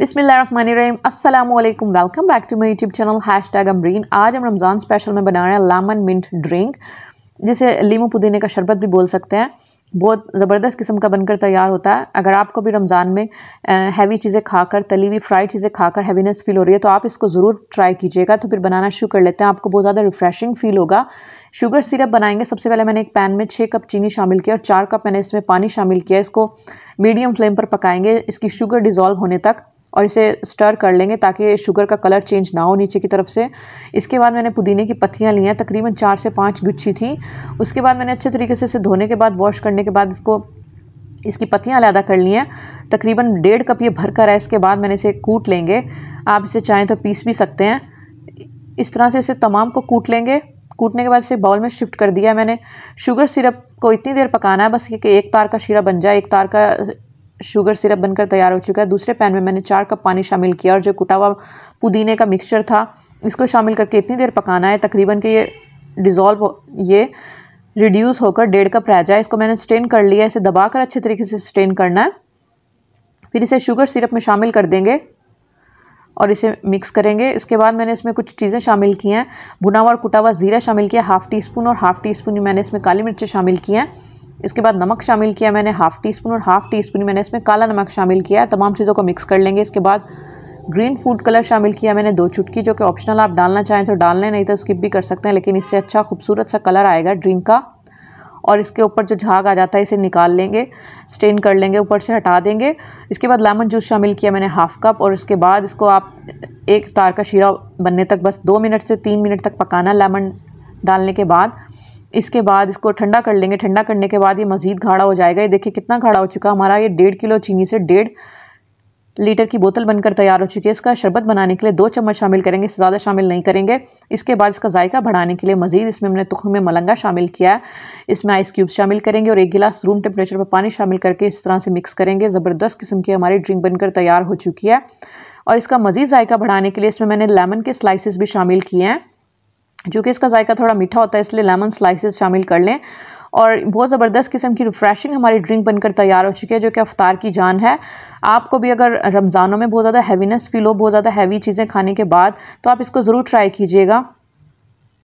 बिस्मिल्लाहिर्रहमानिर्रहीम अस्सलामुअलैकुम। Welcome back to my YouTube channel #Amreen. आज हम रमज़ान स्पेशल में बना रहे हैं लेमन मिंट ड्रिंक, जिसे लीमू पुदीने का शरबत भी बोल सकते हैं। बहुत ज़बरदस्त किस्म का बनकर तैयार होता है। अगर आपको भी रमज़ान में हैवी चीज़ें खाकर, तली हुई फ्राइड चीज़ें खाकर हैवीनेस फील हो रही है तो आप इसको ज़रूर ट्राई कीजिएगा। तो फिर बनाना शुरू कर लेते हैं। आपको बहुत ज़्यादा रिफ्रेशिंग फील होगा। शुगर सिरप बनाएंगे। सबसे पहले मैंने एक पैन में 6 कप चीनी शामिल किया और 4 कप मैंने इसमें पानी शामिल किया। इसको मीडियम फ्लेम पर पकाएंगे इसकी शुगर डिज़ोल्व होने तक, और इसे स्टर कर लेंगे ताकि शुगर का कलर चेंज ना हो नीचे की तरफ से। इसके बाद मैंने पुदीने की पत्तियां ली हैं, तकरीबन 4 से 5 गुच्छी थी। उसके बाद मैंने अच्छे तरीके से इसे धोने के बाद, वॉश करने के बाद इसकी पत्तियां अलग कर ली हैं। तकरीबन 1.5 कप ये भर कर है। इसके बाद मैंने इसे कूट लेंगे। आप इसे चाहें तो पीस भी सकते हैं। इस तरह से इसे तमाम को कूट लेंगे। कूटने के बाद इसे बाउल में शिफ्ट कर दिया मैंने। शुगर सिरप को इतनी देर पकाना है बस कि एक तार का शीरा बन जाए। एक तार का शुगर सिरप बनकर तैयार हो चुका है। दूसरे पैन में मैंने 4 कप पानी शामिल किया और जो कुटा हुआ पुदीने का मिक्सचर था इसको शामिल करके इतनी देर पकाना है तकरीबन कि ये रिड्यूस होकर 1.5 कप रह जाए। इसको मैंने स्ट्रेन कर लिया। इसे दबाकर अच्छे तरीके से स्ट्रेन करना है। फिर इसे शुगर सिरप में शामिल कर देंगे और इसे मिक्स करेंगे। इसके बाद मैंने इसमें कुछ चीज़ें शामिल की हैं। भुना हुआ और कुटा हुआ ज़ीरा शामिल किया 1/2 टीस्पून, और 1/2 टीस्पून मैंने इसमें काली मिर्चें शामिल की हैं। इसके बाद नमक शामिल किया मैंने 1/2 टीस्पून, और 1/2 टीस्पून मैंने इसमें काला नमक शामिल किया है। तमाम चीज़ों को मिक्स कर लेंगे। इसके बाद ग्रीन फूड कलर शामिल किया मैंने 2 चुटकी, जो कि ऑप्शनल, आप डालना चाहें तो डाल लें, नहीं तो स्किप भी कर सकते हैं, लेकिन इससे अच्छा खूबसूरत सा कलर आएगा ड्रिंक का। और इसके ऊपर जो झाग आ जाता है इसे निकाल लेंगे, स्ट्रेन कर लेंगे, ऊपर से हटा देंगे। इसके बाद लेमन जूस शामिल किया मैंने 1/2 कप, और इसके बाद इसको आप एक तार का शीरा बनने तक बस 2 मिनट से 3 मिनट तक पकाना लेमन डालने के बाद। इसके बाद इसको ठंडा कर लेंगे। ठंडा करने के बाद ये मज़ीद गाढ़ा हो जाएगा। ये देखिए कितना गाढ़ा हो चुका हमारा। ये 1.5 किलो चीनी से 1.5 लीटर की बोतल बनकर तैयार हो चुकी है। इसका शरबत बनाने के लिए 2 चम्मच शामिल करेंगे, इससे ज़्यादा शामिल नहीं करेंगे। इसके बाद इसका जायका बढ़ाने के लिए मज़ीद इसमें हमने तुख्म मलंगा शामिल किया है। इसमें आइस क्यूब्स शामिल करेंगे और 1 गिलास रूम टेम्परेचर पर पानी शामिल करके इस तरह से मिक्स करेंगे। ज़बरदस्त किस्म की हमारी ड्रिंक बनकर तैयार हो चुकी है। और इसका मज़ीद जायका बढ़ाने के लिए इसमें मैंने लेमन के स्लाइसेस भी शामिल किए हैं, जो कि इसका जायका थोड़ा मीठा होता है, इसलिए लेमन स्लाइसेस शामिल कर लें। और बहुत ज़बरदस्त किस्म की रिफ्रेशिंग हमारी ड्रिंक बनकर तैयार हो चुकी है, जो कि अफ्तार की जान है। आपको भी अगर रमज़ानों में बहुत ज़्यादा हैवीनेस फील हो, बहुत ज़्यादा हैवी चीज़ें खाने के बाद, तो आप इसको ज़रूर ट्राई कीजिएगा।